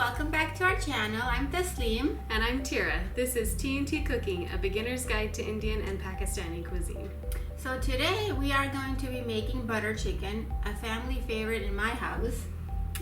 welcome back to our channel. I'm Tasleem. And I'm Tira. This is T&T Cooking, a beginner's guide to Indian and Pakistani cuisine. So today we are going to be making butter chicken, a family favorite in my house.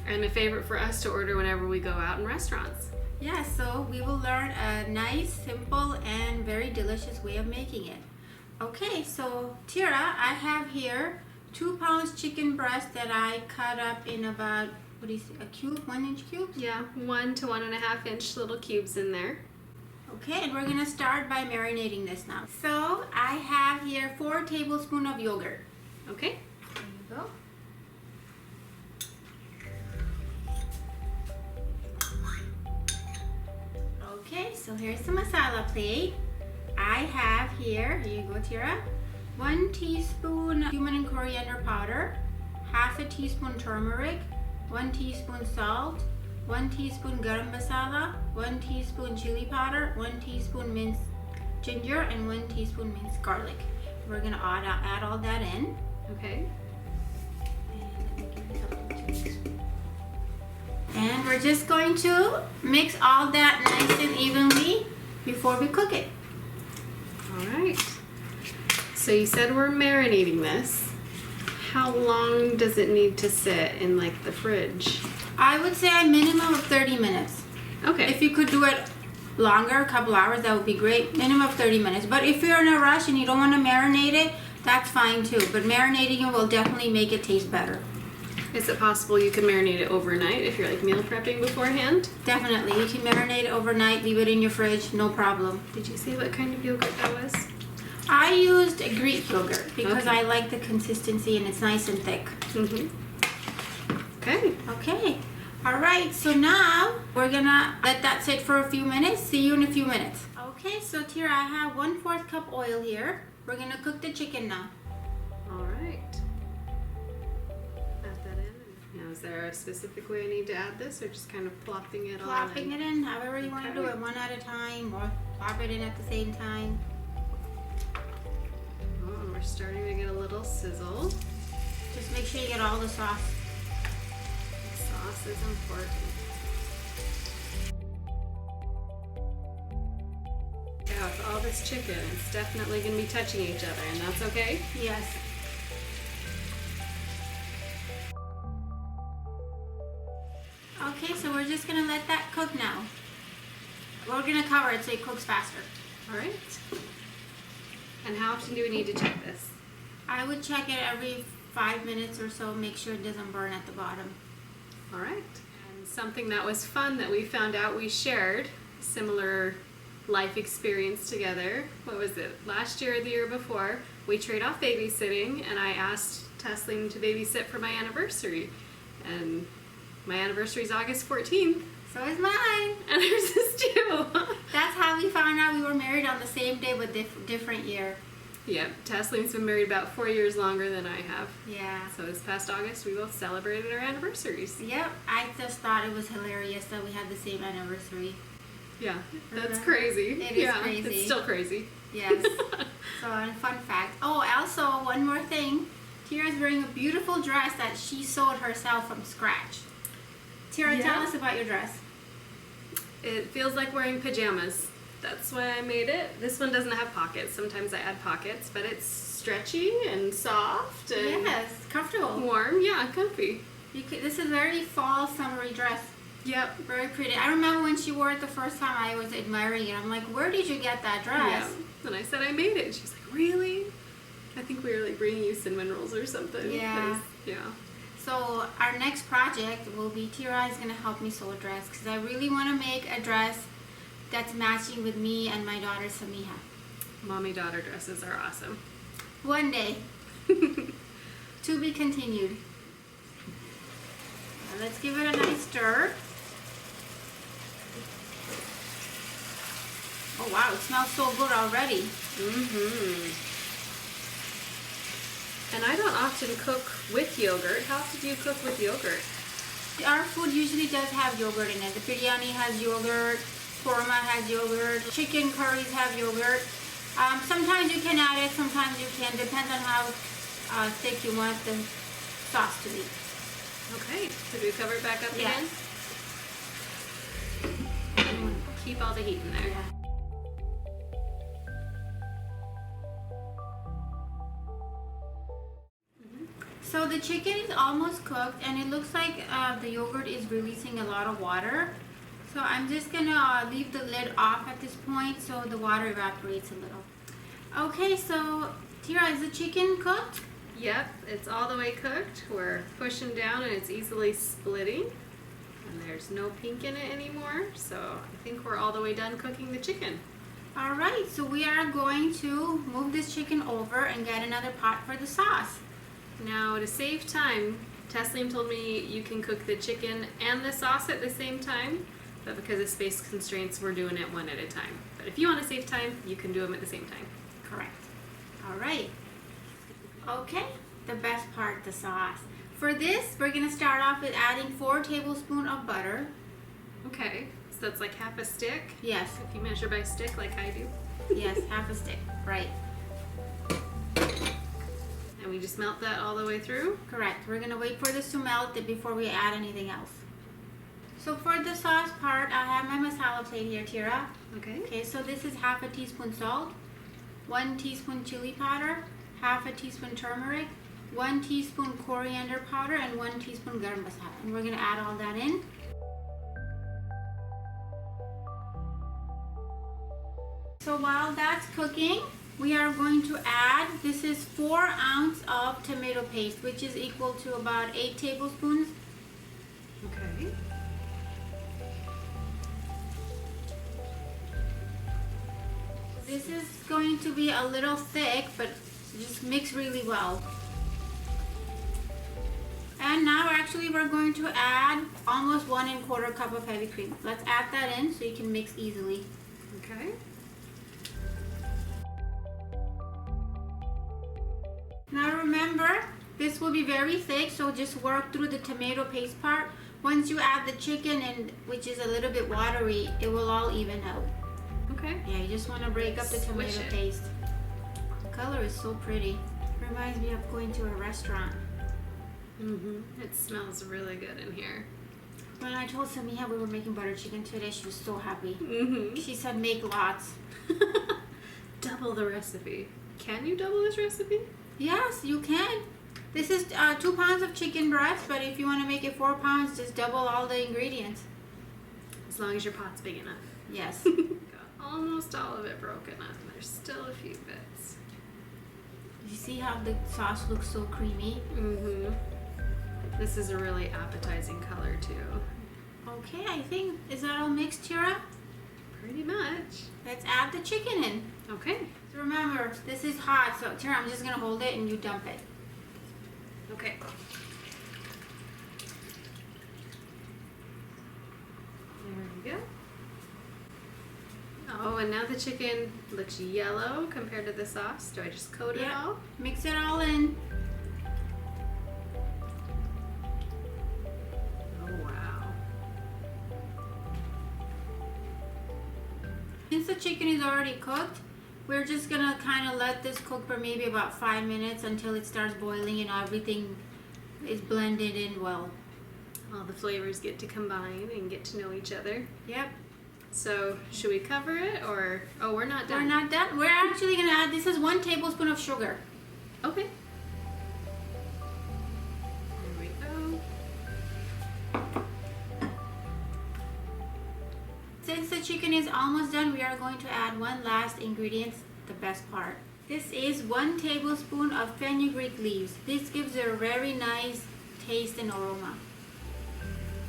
And a favorite for us to order whenever we go out in restaurants. Yeah, so we will learn a nice, simple, and very delicious way of making it. Okay, so Tira, I have here 2 pounds chicken breast that I cut up in about, what do you say, a cube, 1-inch cubes? Yeah, 1 to 1.5 inch little cubes in there. Okay, and we're gonna start by marinating this now. So I have here 4 tablespoons of yogurt. Okay. There you go. Okay, so here's the masala plate. I have here you go Tira, 1 teaspoon cumin and coriander powder, half a teaspoon turmeric, 1 teaspoon salt, 1 teaspoon garam masala, 1 teaspoon chili powder, 1 teaspoon minced ginger, and 1 teaspoon minced garlic. We're gonna add all that in. Okay. And we're just going to mix all that nice and evenly before we cook it. Alright. So you said we're marinating this. How long does it need to sit in like the fridge? I would say a minimum of 30 minutes. Okay. If you could do it longer, a couple hours, that would be great. Minimum of 30 minutes. But if you're in a rush and you don't want to marinate it, that's fine too. But marinating it will definitely make it taste better. Is it possible you can marinate it overnight if you're like meal prepping beforehand? Definitely. You can marinate it overnight, leave it in your fridge, no problem. Did you say what kind of yogurt that was? I used a Greek yogurt because Okay. I like the consistency and it's nice and thick. Okay. Okay. All right. So now we're gonna let that sit for a few minutes. See you in a few minutes. Okay. So Tira, I have 1/4 cup oil here. We're gonna cook the chicken now. Alright. Add that in. Now, is there a specific way I need to add this, or just kind of plopping it all in? Plopping it in, however you want to do it, one at a time, or plop it in at the same time. Oh, we're starting to get a little sizzle. Just make sure you get all the sauce. The sauce is important. Yeah, with all this chicken, it's definitely going to be touching each other, and that's okay? Yes. Okay, so we're just gonna let that cook now. We're gonna cover it so it cooks faster. Alright. And how often do we need to check this? I would check it every 5 minutes or so, make sure it doesn't burn at the bottom. Alright. And something that was fun that we found out we shared, similar life experience together. What was it? Last year or the year before, we trade off babysitting, and I asked Tasleem to babysit for my anniversary. And my anniversary is August 14th. So is mine. And hers is too. That's how we found out we were married on the same day but different year. Yep, Tasleem's been married about 4 years longer than I have. Yeah. So this past August, we both celebrated our anniversaries. Yep, I just thought it was hilarious that we had the same anniversary. Yeah, that's crazy. It is crazy. It's still crazy. Yes. So, a fun fact. Oh, also, one more thing. Tira's wearing a beautiful dress that she sewed herself from scratch. Tira, tell us about your dress. It feels like wearing pajamas. That's why I made it. This one doesn't have pockets. Sometimes I add pockets, but it's stretchy and soft and Yes, comfortable. warm. Yeah, comfy. This is very fall, summery dress. Yep. Very pretty. I remember when she wore it the first time, I was admiring it. I'm like, where did you get that dress? Yeah. And I said I made it. And she's like, really? I think we were like bringing you cinnamon rolls or something. Yeah. Yeah. So our next project will be Tira is going to help me sew a dress because I really want to make a dress that's matching with me and my daughter Samiha. Mommy-daughter dresses are awesome. One day. To be continued. Now let's give it a nice stir. Oh wow, it smells so good already. And I don't often cook with yogurt. How often do you cook with yogurt? Our food usually does have yogurt in it. The biryani has yogurt, korma has yogurt, chicken curries have yogurt. Sometimes you can add it, sometimes you can. Depends on how thick you want the sauce to be. Okay, should we cover it back up Yes. again? keep all the heat in there. Yeah. So the chicken is almost cooked and it looks like the yogurt is releasing a lot of water. So I'm just gonna leave the lid off at this point so the water evaporates a little. Okay, so Tira, is the chicken cooked? Yep, it's all the way cooked. We're pushing down and it's easily splitting. And there's no pink in it anymore. So I think we're all the way done cooking the chicken. Alright, so we are going to move this chicken over and get another pot for the sauce. Now to save time, Taslim told me you can cook the chicken and the sauce at the same time. But because of space constraints, we're doing it one at a time. But if you want to save time, you can do them at the same time. Correct. Alright. Okay, the best part, the sauce. For this, we're going to start off with adding 4 tablespoons of butter. Okay, so that's like half a stick? Yes. If you measure by stick like I do. Yes, half a stick. Right. And we just melt that all the way through? Correct. We're going to wait for this to melt before we add anything else. So for the sauce part, I have my masala plate here, Tira. Okay. Okay, so this is half a teaspoon salt, 1 teaspoon chili powder, half a teaspoon turmeric, 1 teaspoon coriander powder, and 1 teaspoon garam masala. And we're going to add all that in. So while that's cooking, we are going to add, this is 4 ounces of tomato paste, which is equal to about 8 tablespoons. Okay. This is going to be a little thick, but just mix really well. And now actually we're going to add almost 1 1/4 cup of heavy cream. Let's add that in so you can mix easily. Okay. Now remember, this will be very thick, so just work through the tomato paste part. Once you add the chicken, and which is a little bit watery, it will all even out. Okay. Yeah, you just want to break up the Swish tomato it. paste. The color is so pretty. Reminds me of going to a restaurant. Mm-hmm. It smells really good in here. When I told Samia we were making butter chicken today, she was so happy. Mm-hmm. She said make lots. Double the recipe. Can you double this recipe? Yes, you can. This is 2 pounds of chicken breast, but if you want to make it 4 pounds, just double all the ingredients. As long as your pot's big enough. Yes. Got almost all of it broken up. There's still a few bits. You see how the sauce looks so creamy? Mm-hmm. This is a really appetizing color too. Okay, I think, is that all mixed, Tira? Pretty much. Let's add the chicken in. Okay. So remember, this is hot, so Tira, I'm just going to hold it and you dump it. Okay. There we go. Oh, and now the chicken looks yellow compared to the sauce. Do I just coat it Yeah. all? Mix it all in. Oh, wow. Since the chicken is already cooked, we're just gonna kind of let this cook for maybe about 5 minutes until it starts boiling and everything is blended in well. All the flavors get to combine and get to know each other. Yep. So, should we cover it or... Oh, we're not done. We're not done. We're actually gonna add, this is 1 tablespoon of sugar. Okay. There we go. Since the chicken is almost done, we are going to add one last ingredient, the best part. This is 1 tablespoon of fenugreek leaves. This gives it a very nice taste and aroma.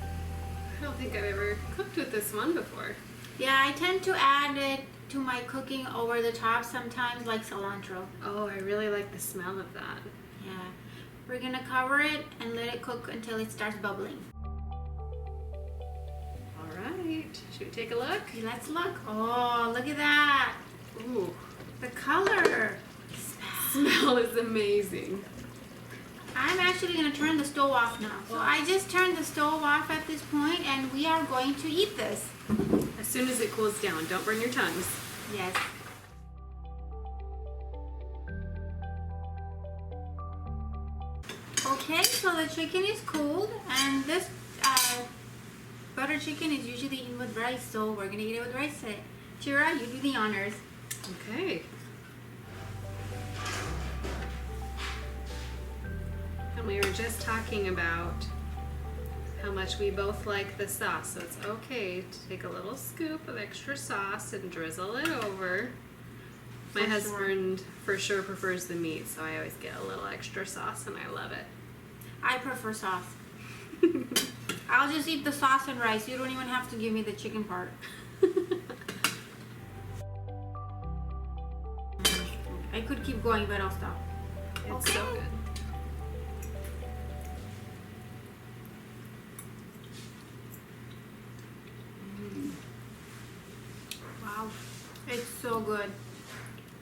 I don't think I've ever cooked with this one before. Yeah, I tend to add it to my cooking over the top sometimes, like cilantro. Oh, I really like the smell of that. Yeah. We're gonna cover it and let it cook until it starts bubbling. All right. Should we take a look? Okay, let's look. Oh, look at that. Ooh. The color. Smell is amazing. I'm actually going to turn the stove off now. So I just turned the stove off at this point and we are going to eat this. As soon as it cools down, don't burn your tongues. Yes. Okay, so the chicken is cooled and this butter chicken is usually eaten with rice, so we're gonna eat it with rice today. Tira, you do the honors. Okay. And we were just talking about how much we both like the sauce, so it's okay to take a little scoop of extra sauce and drizzle it over. My husband for sure prefers the meat, so I always get a little extra sauce and I love it. I prefer sauce. I'll just eat the sauce and rice. You don't even have to give me the chicken part. I could keep going, but I'll stop. It's so good. Wow. It's so good.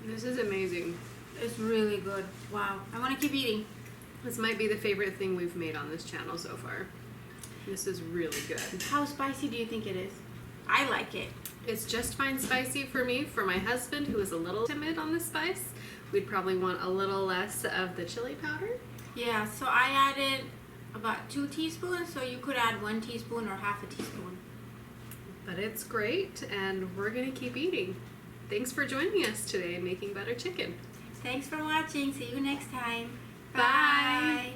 This is amazing. It's really good. Wow. I want to keep eating. This might be the favorite thing we've made on this channel so far. This is really good. How spicy do you think it is? I like it. It's just fine spicy for me. For my husband, who is a little timid on the spice, we'd probably want a little less of the chili powder. Yeah, so I added about 2 teaspoons, so you could add 1 teaspoon or half a teaspoon. But it's great, and we're gonna keep eating. Thanks for joining us today making butter chicken. Thanks for watching. See you next time. Bye. Bye.